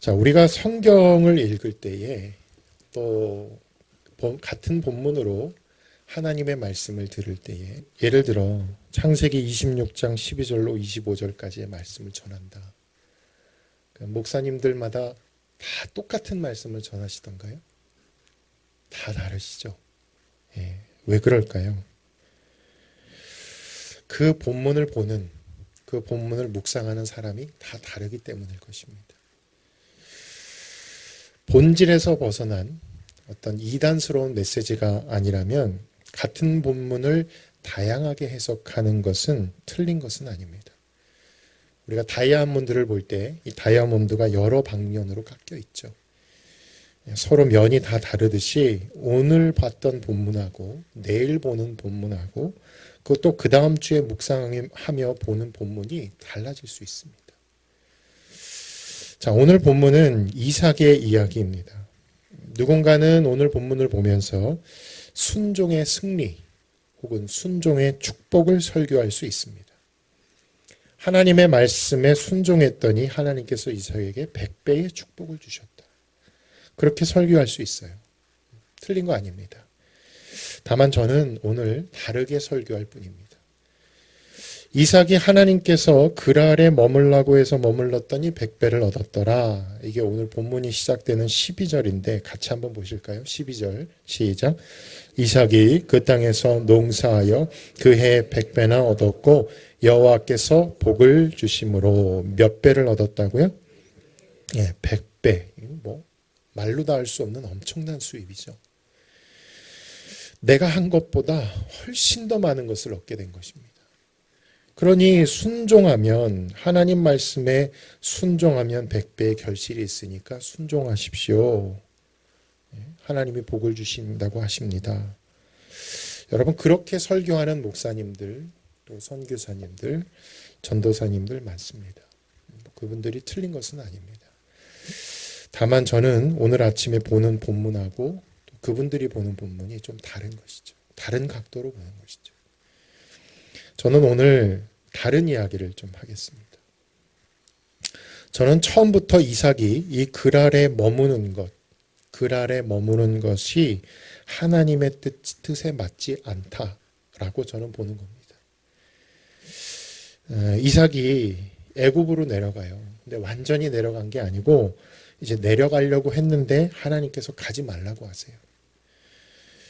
자, 우리가 성경을 읽을 때에 또 같은 본문으로 하나님의 말씀을 들을 때에 예를 들어 창세기 26장 12절로 25절까지의 말씀을 전한다. 목사님들마다 다 똑같은 말씀을 전하시던가요? 다 다르시죠? 예, 왜 그럴까요? 그 본문을 묵상하는 사람이 다 다르기 때문일 것입니다. 본질에서 벗어난 어떤 이단스러운 메시지가 아니라면 같은 본문을 다양하게 해석하는 것은 틀린 것은 아닙니다. 우리가 다이아몬드를 볼 때 이 다이아몬드가 여러 방면으로 깎여 있죠. 서로 면이 다 다르듯이 오늘 봤던 본문하고 내일 보는 본문하고 그것도 그 다음 주에 묵상하며 보는 본문이 달라질 수 있습니다. 자, 오늘 본문은 이삭의 이야기입니다. 누군가는 오늘 본문을 보면서 순종의 승리 혹은 순종의 축복을 설교할 수 있습니다. 하나님의 말씀에 순종했더니 하나님께서 이삭에게 100배의 축복을 주셨다. 그렇게 설교할 수 있어요. 틀린 거 아닙니다. 다만 저는 오늘 다르게 설교할 뿐입니다. 이삭이 하나님께서 그랄에 머물라고 해서 머물렀더니 100배를 얻었더라. 이게 오늘 본문이 시작되는 12절인데 같이 한번 보실까요? 12절 시작. 이삭이 그 땅에서 농사하여 그 해에 100배나 얻었고 여호와께서 복을 주심으로 몇 배를 얻었다고요? 예, 100배. 뭐 말로 다 할 수 없는 엄청난 수입이죠. 내가 한 것보다 훨씬 더 많은 것을 얻게 된 것입니다. 그러니 순종하면 하나님 말씀에 순종하면 100배의 결실이 있으니까 순종하십시오. 하나님이 복을 주신다고 하십니다. 여러분 그렇게 설교하는 목사님들 또 선교사님들 전도사님들 많습니다. 그분들이 틀린 것은 아닙니다. 다만 저는 오늘 아침에 보는 본문하고 또 그분들이 보는 본문이 좀 다른 것이죠. 다른 각도로 보는 것이죠. 저는 오늘 다른 이야기를 좀 하겠습니다. 저는 처음부터 이삭이 이 그랄에 머무는 것이 하나님의 뜻에 맞지 않다라고 저는 보는 겁니다. 이삭이 애굽으로 내려가요. 근데 완전히 내려간 게 아니고 이제 내려가려고 했는데 하나님께서 가지 말라고 하세요.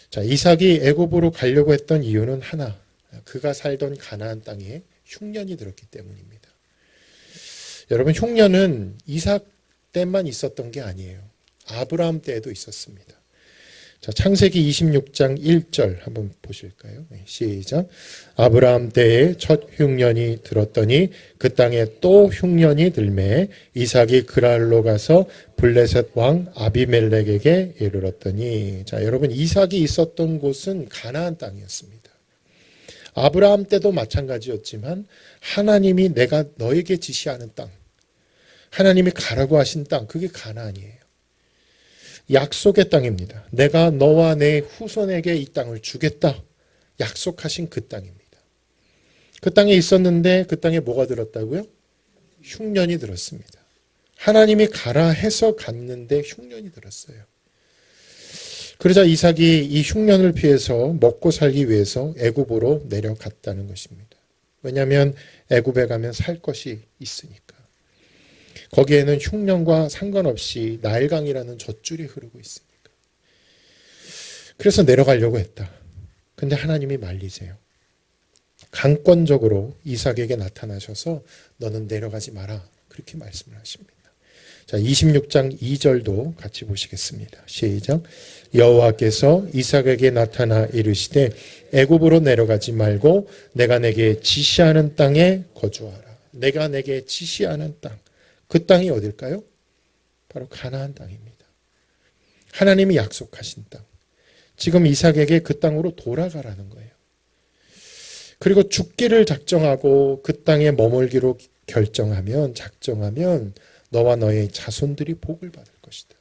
자, 이삭이 애굽으로 가려고 했던 이유는 하나, 그가 살던 가나안 땅에 흉년이 들었기 때문입니다. 여러분 흉년은 이삭 때만 있었던 게 아니에요. 아브라함 때에도 있었습니다. 자, 창세기 26장 1절 한번 보실까요? 시작. 아브라함 때에 첫 흉년이 들었더니 그 땅에 또 흉년이 들매 이삭이 그랄로 가서 블레셋 왕 아비멜렉에게 이르렀더니, 자, 여러분 이삭이 있었던 곳은 가나안 땅이었습니다. 아브라함 때도 마찬가지였지만 하나님이 내가 너에게 지시하는 땅, 하나님이 가라고 하신 땅, 그게 가나안이에요. 약속의 땅입니다. 내가 너와 내 후손에게 이 땅을 주겠다. 약속하신 그 땅입니다. 그 땅에 있었는데 그 땅에 뭐가 들었다고요? 흉년이 들었습니다. 하나님이 가라 해서 갔는데 흉년이 들었어요. 그러자 이삭이 이 흉년을 피해서 먹고 살기 위해서 애굽으로 내려갔다는 것입니다. 왜냐하면 애굽에 가면 살 것이 있으니까. 거기에는 흉년과 상관없이 나일강이라는 젖줄이 흐르고 있으니까. 그래서 내려가려고 했다. 근데 하나님이 말리세요. 강권적으로 이삭에게 나타나셔서 너는 내려가지 마라. 그렇게 말씀을 하십니다. 자, 26장 2절도 같이 보시겠습니다. 시작. 여호와께서 이삭에게 나타나 이르시되 애굽으로 내려가지 말고 내가 내게 지시하는 땅에 거주하라. 내가 내게 지시하는 땅. 그 땅이 어딜까요? 바로 가나안 땅입니다. 하나님이 약속하신 땅. 지금 이삭에게 그 땅으로 돌아가라는 거예요. 그리고 죽기를 작정하고 그 땅에 머물기로 작정하면 너와 너의 자손들이 복을 받을 것이다.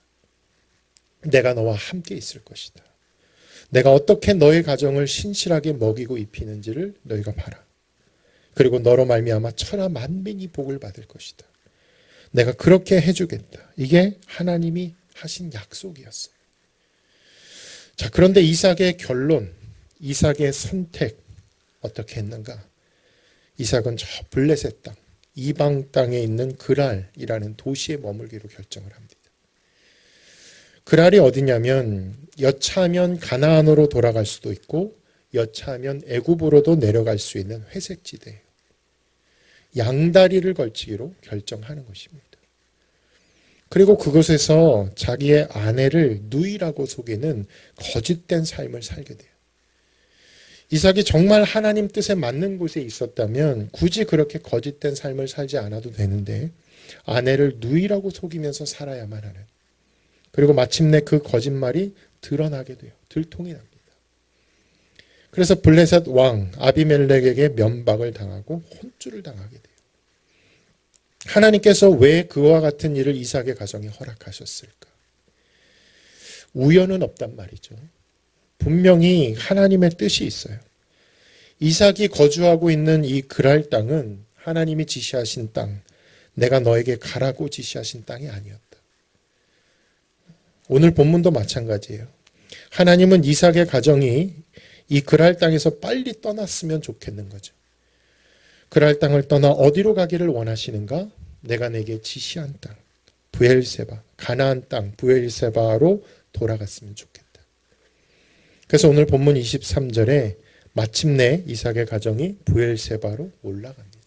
내가 너와 함께 있을 것이다. 내가 어떻게 너의 가정을 신실하게 먹이고 입히는지를 너희가 봐라. 그리고 너로 말미암아 천하 만민이 복을 받을 것이다. 내가 그렇게 해주겠다. 이게 하나님이 하신 약속이었어요. 자, 그런데 이삭의 결론, 이삭의 선택 어떻게 했는가? 이삭은 저 블레셋 땅, 이방 땅에 있는 그랄이라는 도시에 머물기로 결정을 합니다. 그랄이 어디냐면 여차하면 가나안으로 돌아갈 수도 있고 여차하면 애굽으로도 내려갈 수 있는 회색지대예요. 양다리를 걸치기로 결정하는 것입니다. 그리고 그곳에서 자기의 아내를 누이라고 속이는 거짓된 삶을 살게 돼요. 이삭이 정말 하나님 뜻에 맞는 곳에 있었다면 굳이 그렇게 거짓된 삶을 살지 않아도 되는데 아내를 누이라고 속이면서 살아야만 하는, 그리고 마침내 그 거짓말이 드러나게 돼요. 들통이 납니다. 그래서 블레셋 왕 아비멜렉에게 면박을 당하고 혼쭐을 당하게 돼요. 하나님께서 왜 그와 같은 일을 이삭의 가정에 허락하셨을까? 우연은 없단 말이죠. 분명히 하나님의 뜻이 있어요. 이삭이 거주하고 있는 이 그랄 땅은 하나님이 지시하신 땅, 내가 너에게 가라고 지시하신 땅이 아니었다. 오늘 본문도 마찬가지예요. 하나님은 이삭의 가정이 이 그랄 땅에서 빨리 떠났으면 좋겠는 거죠. 그랄 땅을 떠나 어디로 가기를 원하시는가? 내가 내게 지시한 땅, 브엘세바, 가나안 땅 브엘세바로 돌아갔으면 좋겠다. 그래서 오늘 본문 23절에 마침내 이삭의 가정이 브엘세바로 올라갑니다.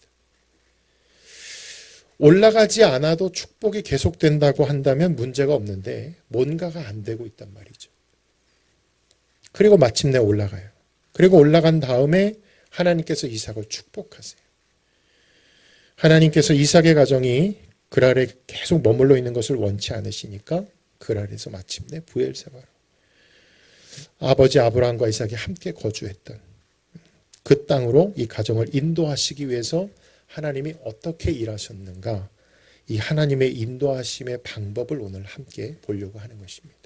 올라가지 않아도 축복이 계속된다고 한다면 문제가 없는데 뭔가가 안 되고 있단 말이죠. 그리고 마침내 올라가요. 그리고 올라간 다음에 하나님께서 이삭을 축복하세요. 하나님께서 이삭의 가정이 그랄에 계속 머물러 있는 것을 원치 않으시니까 그랄에서 마침내 브엘세바로, 아버지 아브라함과 이삭이 함께 거주했던 그 땅으로 이 가정을 인도하시기 위해서 하나님이 어떻게 일하셨는가, 이 하나님의 인도하심의 방법을 오늘 함께 보려고 하는 것입니다.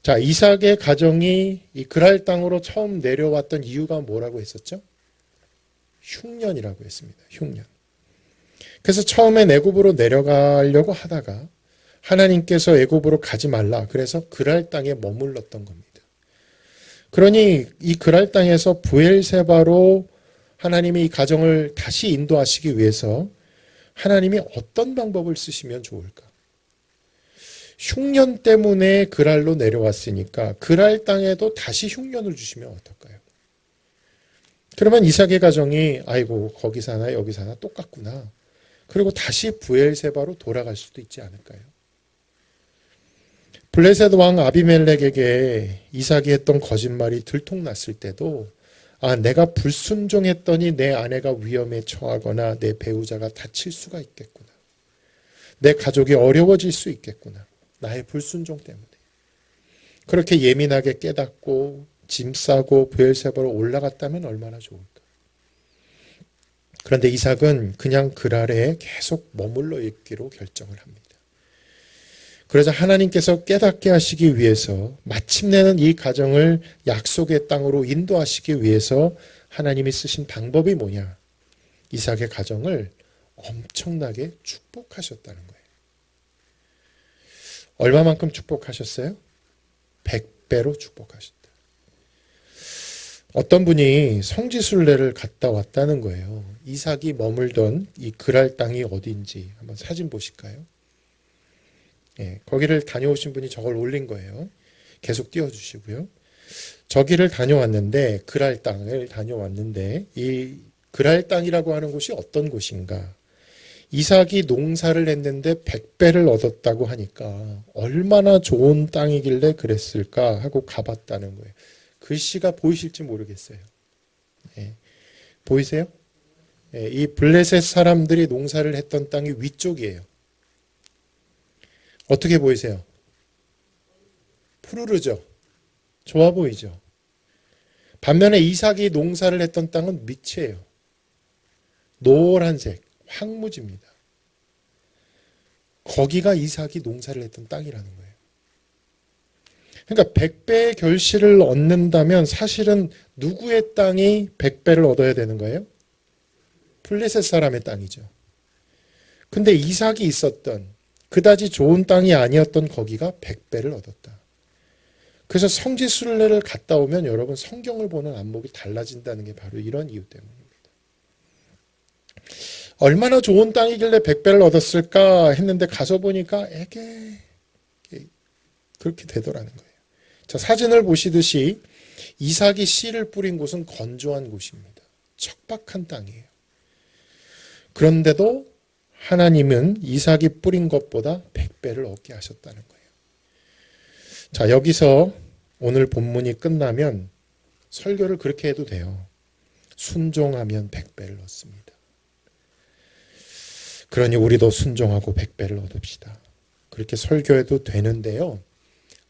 자, 이삭의 가정이 이 그랄 땅으로 처음 내려왔던 이유가 뭐라고 했었죠? 흉년이라고 했습니다. 흉년. 그래서 처음에 애굽으로 내려가려고 하다가 하나님께서 애굽으로 가지 말라, 그래서 그랄 땅에 머물렀던 겁니다. 그러니 이 그랄 땅에서 브엘세바로 하나님이 이 가정을 다시 인도하시기 위해서 하나님이 어떤 방법을 쓰시면 좋을까? 흉년 때문에 그랄로 내려왔으니까 그랄 땅에도 다시 흉년을 주시면 어떨까요? 그러면 이삭의 가정이 아이고 거기 사나 여기 사나 똑같구나, 그리고 다시 브엘세바로 돌아갈 수도 있지 않을까요? 블레셋 왕 아비멜렉에게 이삭이 했던 거짓말이 들통났을 때도 내가 불순종했더니 내 아내가 위험에 처하거나 내 배우자가 다칠 수가 있겠구나, 내 가족이 어려워질 수 있겠구나, 나의 불순종 때문에. 그렇게 예민하게 깨닫고 짐 싸고 브엘세바로 올라갔다면 얼마나 좋을까. 그런데 이삭은 그냥 그랄에 계속 머물러 있기로 결정을 합니다. 그러자 하나님께서 깨닫게 하시기 위해서, 마침내는 이 가정을 약속의 땅으로 인도하시기 위해서 하나님이 쓰신 방법이 뭐냐? 이삭의 가정을 엄청나게 축복하셨다는 거예요. 얼마만큼 축복하셨어요? 100배로 축복하셨다. 어떤 분이 성지순례를 갔다 왔다는 거예요. 이삭이 머물던 이 그랄 땅이 어딘지 한번 사진 보실까요? 거기를 다녀오신 분이 저걸 올린 거예요. 계속 띄워주시고요. 저기를 다녀왔는데, 그랄 땅을 다녀왔는데, 이 그랄 땅이라고 하는 곳이 어떤 곳인가? 이삭이 농사를 했는데 100배를 얻었다고 하니까 얼마나 좋은 땅이길래 그랬을까 하고 가봤다는 거예요. 글씨가 보이실지 모르겠어요. 보이세요? 이 블레셋 사람들이 농사를 했던 땅이 위쪽이에요. 어떻게 보이세요? 푸르르죠? 좋아 보이죠? 반면에 이삭이 농사를 했던 땅은 밑이에요. 노란색, 황무지입니다. 거기가 이삭이 농사를 했던 땅이라는 거예요. 그러니까 100배의 결실을 얻는다면 사실은 누구의 땅이 100배를 얻어야 되는 거예요? 블레셋 사람의 땅이죠. 근데 이삭이 있었던 그다지 좋은 땅이 아니었던 거기가 100배를 얻었다. 그래서 성지순례를 갔다 오면 여러분 성경을 보는 안목이 달라진다는 게 바로 이런 이유 때문입니다. 얼마나 좋은 땅이길래 100배를 얻었을까 했는데 가서 보니까 에게 그렇게 되더라는 거예요. 자, 사진을 보시듯이 이삭이 씨를 뿌린 곳은 건조한 곳입니다. 척박한 땅이에요. 그런데도 하나님은 이삭이 뿌린 것보다 100배를 얻게 하셨다는 거예요. 자, 여기서 오늘 본문이 끝나면 설교를 그렇게 해도 돼요. 순종하면 100배를 얻습니다. 그러니 우리도 순종하고 100배를 얻읍시다. 그렇게 설교해도 되는데요.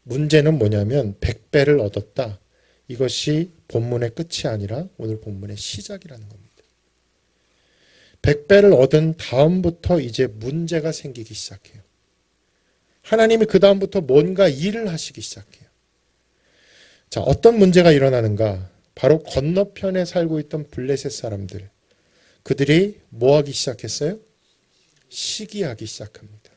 문제는 뭐냐면 100배를 얻었다. 이것이 본문의 끝이 아니라 오늘 본문의 시작이라는 겁니다. 100배를 얻은 다음부터 이제 문제가 생기기 시작해요. 하나님이 그 다음부터 뭔가 일을 하시기 시작해요. 자, 어떤 문제가 일어나는가? 바로 건너편에 살고 있던 블레셋 사람들. 그들이 뭐 하기 시작했어요? 시기하기 시작합니다.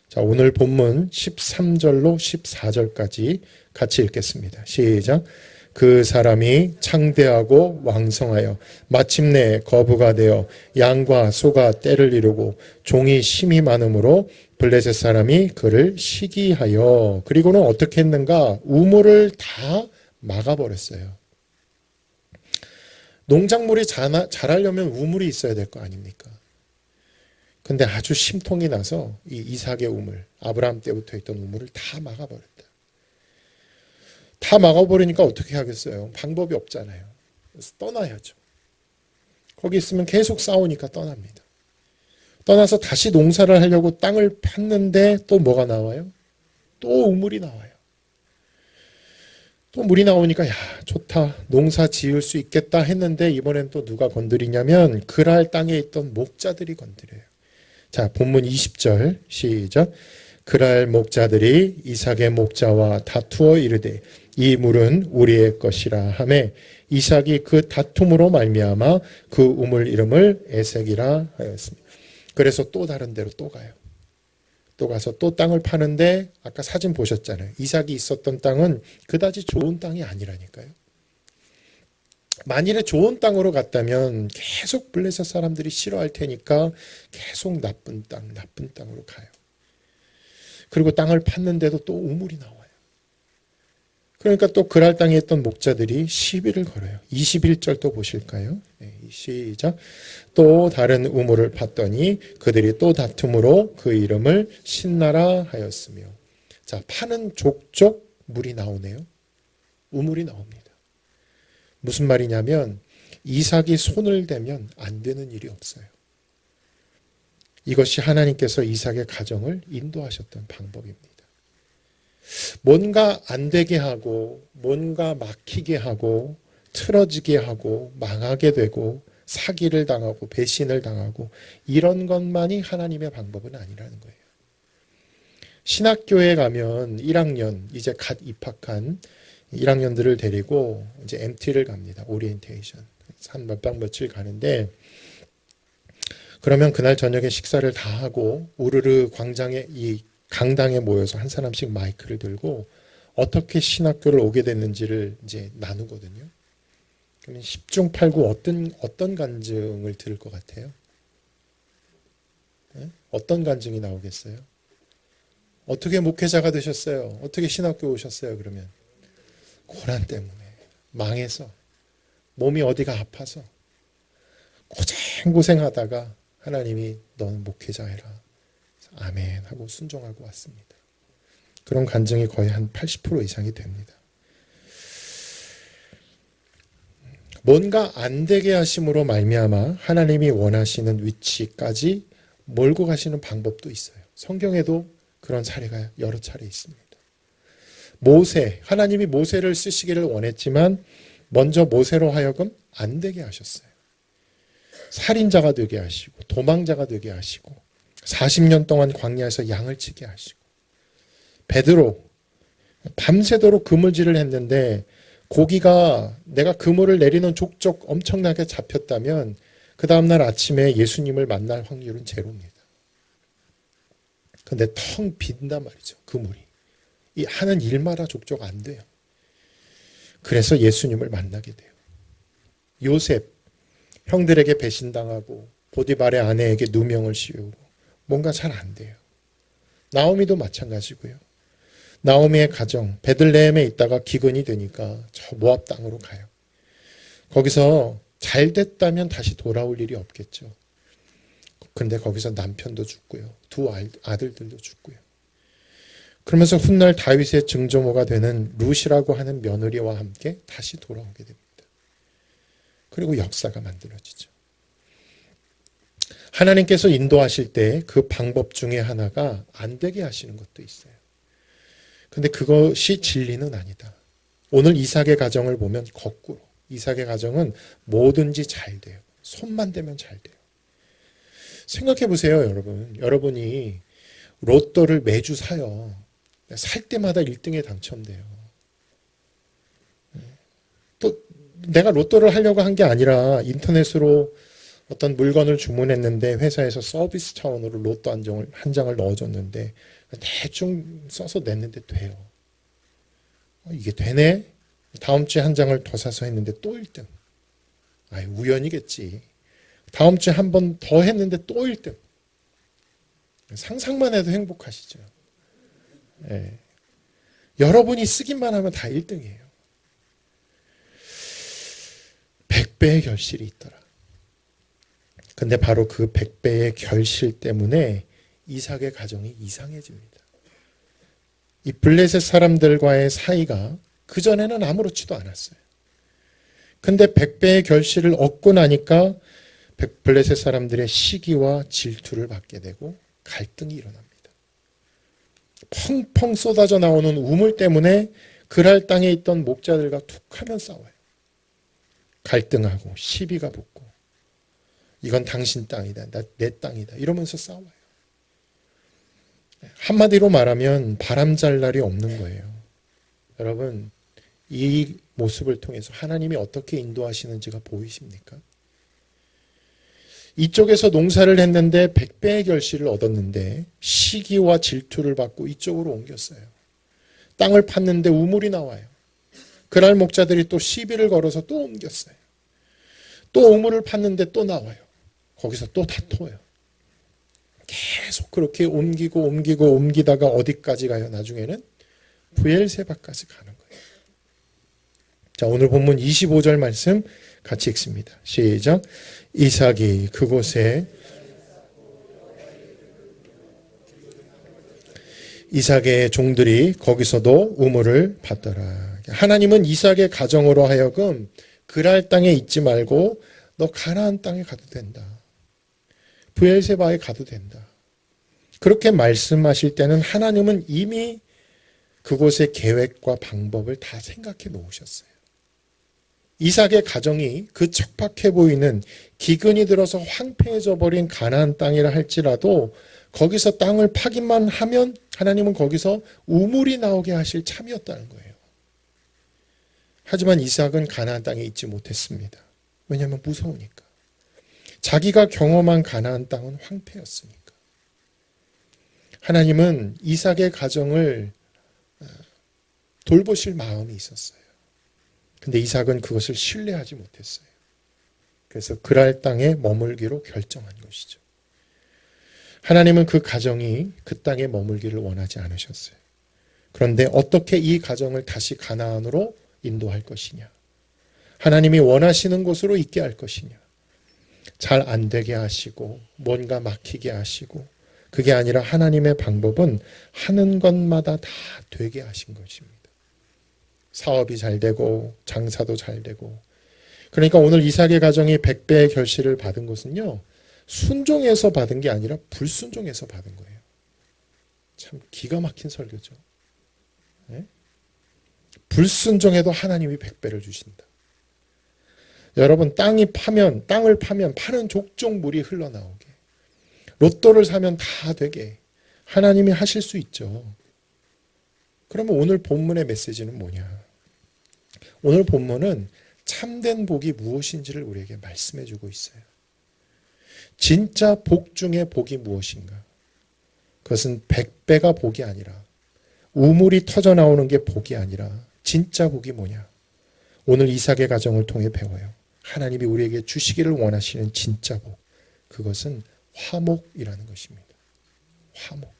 자, 오늘 본문 13절로 14절까지 같이 읽겠습니다. 시작. 그 사람이 창대하고 왕성하여 마침내 거부가 되어 양과 소가 떼를 이루고 종이 심이 많으므로 블레셋 사람이 그를 시기하여 그리고는 어떻게 했는가? 우물을 다 막아버렸어요. 농작물이 자라려면 우물이 있어야 될 거 아닙니까? 근데 아주 심통이 나서 이 이삭의 우물, 아브라함 때부터 있던 우물을 다 막아버렸다. 다 막아버리니까 어떻게 하겠어요? 방법이 없잖아요. 그래서 떠나야죠. 거기 있으면 계속 싸우니까 떠납니다. 떠나서 다시 농사를 하려고 땅을 팠는데 또 뭐가 나와요? 또 우물이 나와요. 또 물이 나오니까 야 좋다 농사 지을 수 있겠다 했는데 이번엔 또 누가 건드리냐면 그랄 땅에 있던 목자들이 건드려요. 자, 본문 20절 시작. 그랄 목자들이 이삭의 목자와 다투어 이르되 이 물은 우리의 것이라 하매 이삭이 그 다툼으로 말미암아 그 우물 이름을 에색이라 하였습니다. 그래서 또 다른 데로 또 가요. 또 가서 또 땅을 파는데 아까 사진 보셨잖아요. 이삭이 있었던 땅은 그다지 좋은 땅이 아니라니까요. 만일에 좋은 땅으로 갔다면 계속 블레셋 사람들이 싫어할 테니까 계속 나쁜 땅으로 가요. 그리고 땅을 팠는데도 또 우물이 나와요. 그러니까 또 그랄 땅에 있던 목자들이 시비를 걸어요. 21절 또 보실까요? 네, 시작. 또 다른 우물을 팠더니 그들이 또 다툼으로 그 이름을 신나라 하였으며. 자, 파는 족족 물이 나오네요. 우물이 나옵니다. 무슨 말이냐면 이삭이 손을 대면 안 되는 일이 없어요. 이것이 하나님께서 이삭의 가정을 인도하셨던 방법입니다. 뭔가 안 되게 하고 뭔가 막히게 하고 틀어지게 하고 망하게 되고 사기를 당하고 배신을 당하고 이런 것만이 하나님의 방법은 아니라는 거예요. 신학교에 가면 1학년 이제 갓 입학한 1학년들을 데리고 이제 MT를 갑니다. 오리엔테이션. 한 몇 박 며칠 가는데 그러면 그날 저녁에 식사를 다 하고 우르르 광장에 이 강당에 모여서 한 사람씩 마이크를 들고 어떻게 신학교를 오게 됐는지를 이제 나누거든요. 그러면 10중 8구 어떤 간증을 들을 것 같아요? 네? 어떤 간증이 나오겠어요? 어떻게 목회자가 되셨어요? 어떻게 신학교 오셨어요? 그러면 고난 때문에 망해서 몸이 어디가 아파서 고생하다가 하나님이 너는 목회자 해라. 아멘 하고 순종하고 왔습니다. 그런 간증이 거의 한 80% 이상이 됩니다. 뭔가 안 되게 하심으로 말미암아 하나님이 원하시는 위치까지 몰고 가시는 방법도 있어요. 성경에도 그런 사례가 여러 차례 있습니다. 모세, 하나님이 모세를 쓰시기를 원했지만 먼저 모세로 하여금 안 되게 하셨어요. 살인자가 되게 하시고 도망자가 되게 하시고 40년 동안 광야에서 양을 치게 하시고 베드로 밤새도록 그물질을 했는데 고기가 내가 그물을 내리는 족족 엄청나게 잡혔다면 그 다음날 아침에 예수님을 만날 확률은 제로입니다. 근데 텅 빈단 말이죠. 그 물이. 이 하는 일마다 족족 안 돼요. 그래서 예수님을 만나게 돼요. 요셉, 형들에게 배신당하고 보디발의 아내에게 누명을 씌우고 뭔가 잘 안 돼요. 나오미도 마찬가지고요. 나오미의 가정, 베들레헴에 있다가 기근이 되니까 저 모압 땅으로 가요. 거기서 잘 됐다면 다시 돌아올 일이 없겠죠. 근데 거기서 남편도 죽고요. 두 아들들도 죽고요. 그러면서 훗날 다윗의 증조모가 되는 룻이라고 하는 며느리와 함께 다시 돌아오게 됩니다. 그리고 역사가 만들어지죠. 하나님께서 인도하실 때 그 방법 중에 하나가 안 되게 하시는 것도 있어요. 근데 그것이 진리는 아니다. 오늘 이삭의 가정을 보면 거꾸로 이삭의 가정은 뭐든지 잘 돼요. 손만 대면 잘 돼요. 생각해 보세요, 여러분. 여러분이 로또를 매주 사요. 살 때마다 1등에 당첨돼요. 또 내가 로또를 하려고 한 게 아니라 인터넷으로 어떤 물건을 주문했는데 회사에서 서비스 차원으로 로또 한 장을 넣어줬는데 대충 써서 냈는데 돼요. 이게 되네? 다음 주에 한 장을 더 사서 했는데 또 1등. 우연이겠지. 다음 주에 한 번 더 했는데 또 1등. 상상만 해도 행복하시죠. 예. 여러분이 쓰기만 하면 다 1등이에요. 100배의 결실이 있더라. 근데 바로 그 100배의 결실 때문에 이삭의 가정이 이상해집니다. 이 블레셋 사람들과의 사이가 그전에는 아무렇지도 않았어요. 근데 100배의 결실을 얻고 나니까 블레셋 사람들의 시기와 질투를 받게 되고 갈등이 일어납니다. 펑펑 쏟아져 나오는 우물 때문에 그랄 땅에 있던 목자들과 툭하면 싸워요. 갈등하고 시비가 붙고 이건 당신 땅이다, 내 땅이다 이러면서 싸워요. 한마디로 말하면 바람잘 날이 없는 거예요. 여러분, 이 모습을 통해서 하나님이 어떻게 인도하시는지가 보이십니까? 이쪽에서 농사를 했는데 100배의 결실을 얻었는데 시기와 질투를 받고 이쪽으로 옮겼어요. 땅을 팠는데 우물이 나와요. 그날 목자들이 또 시비를 걸어서 또 옮겼어요. 또 우물을 팠는데 또 나와요. 거기서 또 다퉈요. 계속 그렇게 옮기다가 어디까지 가요? 나중에는 브엘세바까지 가는 거예요. 자, 오늘 본문 25절 말씀 같이 읽습니다. 시작. 이삭이 그곳에 이삭의 종들이 거기서도 우물을 팠더라. 하나님은 이삭의 가정으로 하여금 그랄 땅에 있지 말고 너 가나안 땅에 가도 된다. 브엘세바에 가도 된다. 그렇게 말씀하실 때는 하나님은 이미 그곳의 계획과 방법을 다 생각해 놓으셨어요. 이삭의 가정이 그 척박해 보이는 기근이 들어서 황폐해져 버린 가나안 땅이라 할지라도 거기서 땅을 파기만 하면 하나님은 거기서 우물이 나오게 하실 참이었다는 거예요. 하지만 이삭은 가나안 땅에 있지 못했습니다. 왜냐하면 무서우니까. 자기가 경험한 가나안 땅은 황폐였으니까. 하나님은 이삭의 가정을 돌보실 마음이 있었어요. 근데 이삭은 그것을 신뢰하지 못했어요. 그래서 그랄 땅에 머물기로 결정한 것이죠. 하나님은 그 가정이 그 땅에 머물기를 원하지 않으셨어요. 그런데 어떻게 이 가정을 다시 가나안으로 인도할 것이냐? 하나님이 원하시는 곳으로 있게 할 것이냐? 잘 안 되게 하시고 뭔가 막히게 하시고 그게 아니라 하나님의 방법은 하는 것마다 다 되게 하신 것입니다. 사업이 잘 되고 장사도 잘 되고. 그러니까 오늘 이삭의 가정이 100배의 결실을 받은 것은요. 순종해서 받은 게 아니라 불순종해서 받은 거예요. 참 기가 막힌 설교죠. 네? 불순종해도 하나님이 100배를 주신다. 여러분 땅을 파면 파는 족족 물이 흘러나오게. 로또를 사면 다 되게 하나님이 하실 수 있죠. 그러면 오늘 본문의 메시지는 뭐냐? 오늘 본문은 참된 복이 무엇인지를 우리에게 말씀해 주고 있어요. 진짜 복 중에 복이 무엇인가? 그것은 100배가 복이 아니라, 우물이 터져 나오는 게 복이 아니라 진짜 복이 뭐냐? 오늘 이삭의 가정을 통해 배워요. 하나님이 우리에게 주시기를 원하시는 진짜 복. 그것은 화목이라는 것입니다. 화목.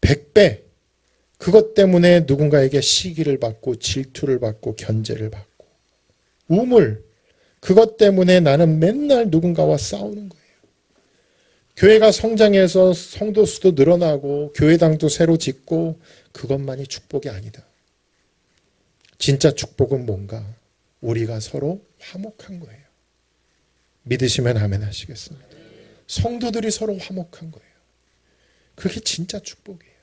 100배. 그것 때문에 누군가에게 시기를 받고 질투를 받고 견제를 받고. 우물. 그것 때문에 나는 맨날 누군가와 싸우는 거예요. 교회가 성장해서 성도 수도 늘어나고 교회당도 새로 짓고 그것만이 축복이 아니다. 진짜 축복은 뭔가? 우리가 서로 화목한 거예요. 믿으시면 아멘 하시겠습니다. 성도들이 서로 화목한 거예요. 그게 진짜 축복이에요.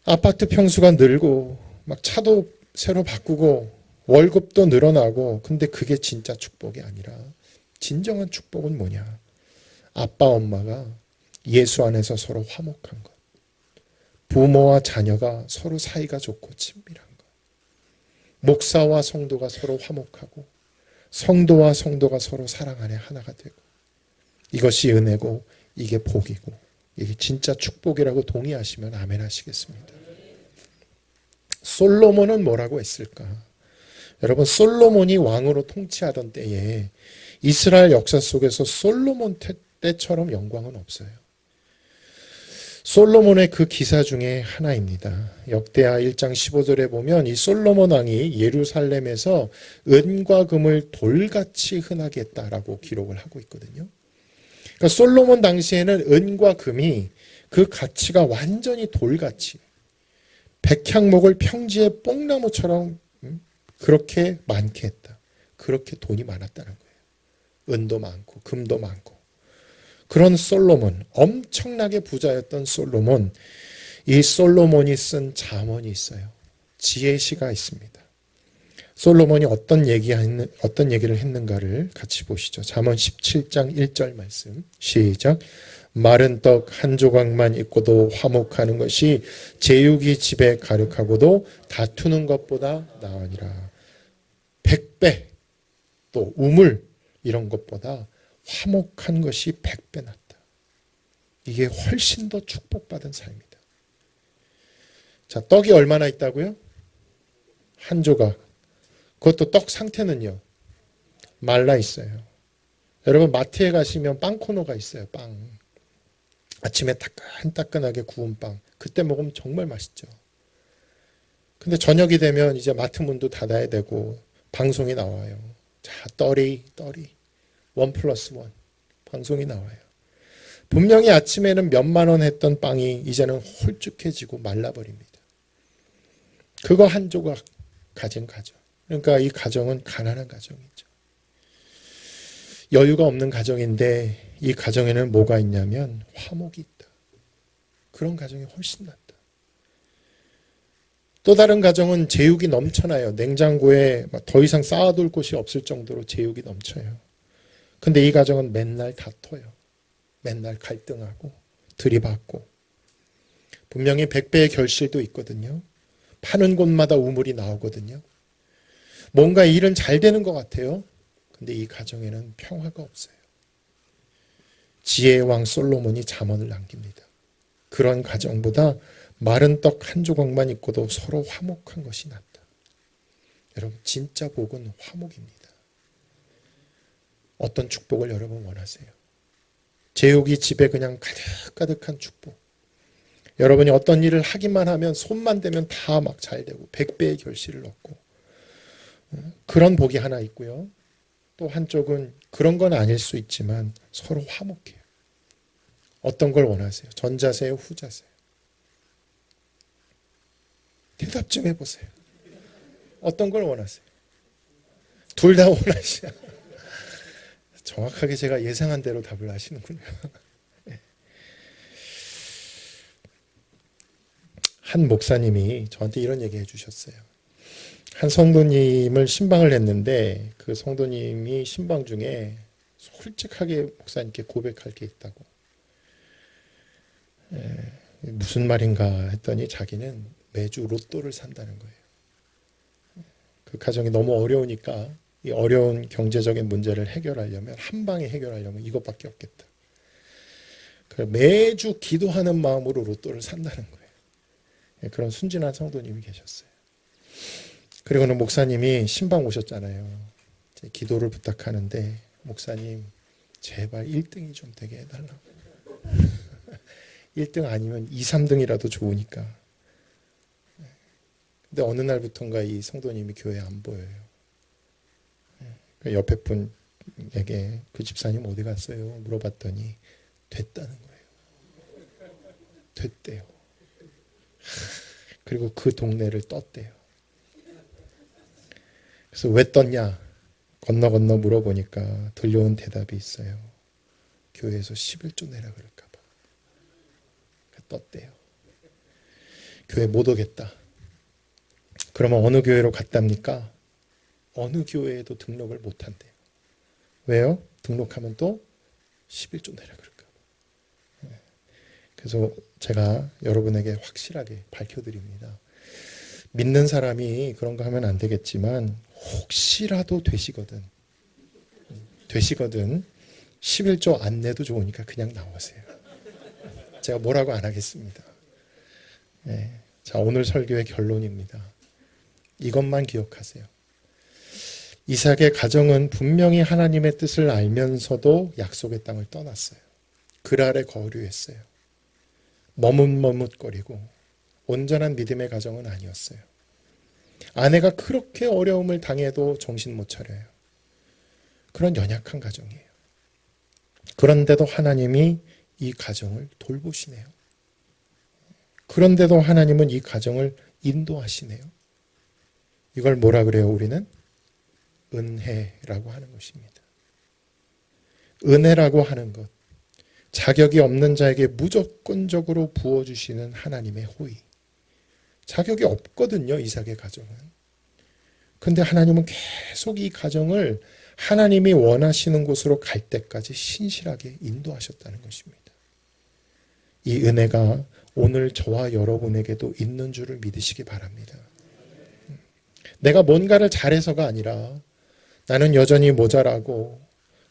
아파트 평수가 늘고 막 차도 새로 바꾸고 월급도 늘어나고, 근데 그게 진짜 축복이 아니라 진정한 축복은 뭐냐? 아빠 엄마가 예수 안에서 서로 화목한 것. 부모와 자녀가 서로 사이가 좋고 친밀한 것. 목사와 성도가 서로 화목하고 성도와 성도가 서로 사랑 안에 하나가 되고. 이것이 은혜고 이게 복이고 이게 진짜 축복이라고 동의하시면 아멘 하시겠습니다. 솔로몬은 뭐라고 했을까? 여러분, 솔로몬이 왕으로 통치하던 때에 이스라엘 역사 속에서 솔로몬 때처럼 영광은 없어요. 솔로몬의 그 기사 중에 하나입니다. 역대하 1장 15절에 보면 이 솔로몬 왕이 예루살렘에서 은과 금을 돌같이 흔하게 했다라고 기록을 하고 있거든요. 그러니까 솔로몬 당시에는 은과 금이 그 가치가 완전히 돌같이 백향목을 평지의 뽕나무처럼 그렇게 많게 했다. 그렇게 돈이 많았다는 거예요. 은도 많고 금도 많고. 그런 솔로몬, 엄청나게 부자였던 솔로몬, 이 솔로몬이 쓴 잠언이 있어요. 지혜시가 있습니다. 솔로몬이 어떤 얘기를 했는가를 같이 보시죠. 잠언 17장 1절 말씀 시작. 마른 떡 한 조각만 있고도 화목하는 것이 제육이 집에 가득하고도 다투는 것보다 나으니라. 100배 또 우물 이런 것보다 화목한 것이 100배 낫다. 이게 훨씬 더 축복받은 삶이다. 자, 떡이 얼마나 있다고요? 한 조각. 그것도 떡 상태는요, 말라 있어요. 여러분, 마트에 가시면 빵 코너가 있어요. 빵. 아침에 따끈따끈하게 구운 빵. 그때 먹으면 정말 맛있죠. 근데 저녁이 되면 이제 마트 문도 닫아야 되고 방송이 나와요. 자, 떨이 1+1 방송이 나와요. 분명히 아침에는 몇만 원 했던 빵이 이제는 홀쭉해지고 말라버립니다. 그거 한 조각 가진 가정. 그러니까 이 가정은 가난한 가정이죠. 여유가 없는 가정인데 이 가정에는 뭐가 있냐면 화목이 있다. 그런 가정이 훨씬 낫다. 또 다른 가정은 제육이 넘쳐나요. 냉장고에 더 이상 쌓아둘 곳이 없을 정도로 제육이 넘쳐요. 근데 이 가정은 맨날 다퉈요. 맨날 갈등하고 들이받고. 분명히 100배의 결실도 있거든요. 파는 곳마다 우물이 나오거든요. 뭔가 일은 잘 되는 것 같아요. 근데 이 가정에는 평화가 없어요. 지혜의 왕 솔로몬이 잠언을 남깁니다. 그런 가정보다 마른 떡 한 조각만 있고도 서로 화목한 것이 낫다. 여러분, 진짜 복은 화목입니다. 어떤 축복을 여러분 원하세요? 제육이 집에 그냥 가득가득한 축복. 여러분이 어떤 일을 하기만 하면 손만 대면 다 막 잘 되고 100배의 결실을 얻고, 그런 복이 하나 있고요. 또 한쪽은 그런 건 아닐 수 있지만 서로 화목해요. 어떤 걸 원하세요? 전자세요? 후자세요? 대답 좀 해보세요. 어떤 걸 원하세요? 둘 다 원하시죠. 정확하게 제가 예상한 대로 답을 하시는군요. 한 목사님이 저한테 이런 얘기 해주셨어요. 한 성도님을 신방을 했는데 그 성도님이 신방 중에 솔직하게 목사님께 고백할 게 있다고. 무슨 말인가 했더니 자기는 매주 로또를 산다는 거예요. 그 가정이 너무 어려우니까 이 어려운 경제적인 문제를 해결하려면, 한 방에 해결하려면 이것밖에 없겠다. 매주 기도하는 마음으로 로또를 산다는 거예요. 그런 순진한 성도님이 계셨어요. 그리고는 목사님이 신방 오셨잖아요. 기도를 부탁하는데 목사님 제발 1등이 좀 되게 해달라고. 1등 아니면 2, 3등이라도 좋으니까. 근데 어느 날부턴가 이 성도님이 교회에 안 보여요. 옆에 분에게 그 집사님 어디 갔어요? 물어봤더니 됐다는 거예요. 됐대요. 그리고 그 동네를 떴대요. 그래서 왜 떴냐? 건너 물어보니까 들려온 대답이 있어요. 교회에서 11조 내라 그럴까 봐. 떴대요. 교회 못 오겠다. 그러면 어느 교회로 갔답니까? 어느 교회에도 등록을 못 한대요. 왜요? 등록하면 또 11조 내라 그럴까 봐. 그래서 제가 여러분에게 확실하게 밝혀드립니다. 믿는 사람이 그런 거 하면 안 되겠지만 혹시라도 되시거든 11조 안 내도 좋으니까 그냥 나오세요. 제가 뭐라고 안 하겠습니다. 자, 오늘 설교의 결론입니다. 이것만 기억하세요. 이삭의 가정은 분명히 하나님의 뜻을 알면서도 약속의 땅을 떠났어요. 그 아래 거류했어요. 머뭇머뭇거리고 온전한 믿음의 가정은 아니었어요. 아내가 그렇게 어려움을 당해도 정신 못 차려요. 그런 연약한 가정이에요. 그런데도 하나님이 이 가정을 돌보시네요. 그런데도 하나님은 이 가정을 인도하시네요. 이걸 뭐라 그래요? 우리는 은혜라고 하는 것입니다. 은혜라고 하는 것, 자격이 없는 자에게 무조건적으로 부어주시는 하나님의 호의. 자격이 없거든요, 이삭의 가정은. 근데 하나님은 계속 이 가정을 하나님이 원하시는 곳으로 갈 때까지 신실하게 인도하셨다는 것입니다. 이 은혜가 오늘 저와 여러분에게도 있는 줄을 믿으시기 바랍니다. 내가 뭔가를 잘해서가 아니라 나는 여전히 모자라고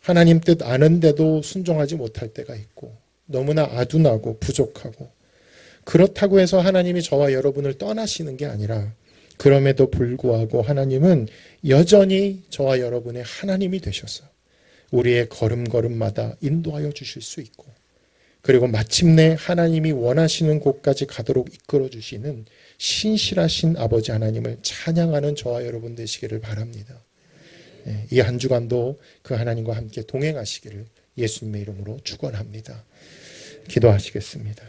하나님 뜻 아는데도 순종하지 못할 때가 있고 너무나 아둔하고 부족하고 그렇다고 해서 하나님이 저와 여러분을 떠나시는 게 아니라 그럼에도 불구하고 하나님은 여전히 저와 여러분의 하나님이 되셔서 우리의 걸음걸음마다 인도하여 주실 수 있고 그리고 마침내 하나님이 원하시는 곳까지 가도록 이끌어 주시는 신실하신 아버지 하나님을 찬양하는 저와 여러분 되시기를 바랍니다. 이 한 주간도 그 하나님과 함께 동행하시기를 예수님의 이름으로 축원합니다. 기도하시겠습니다.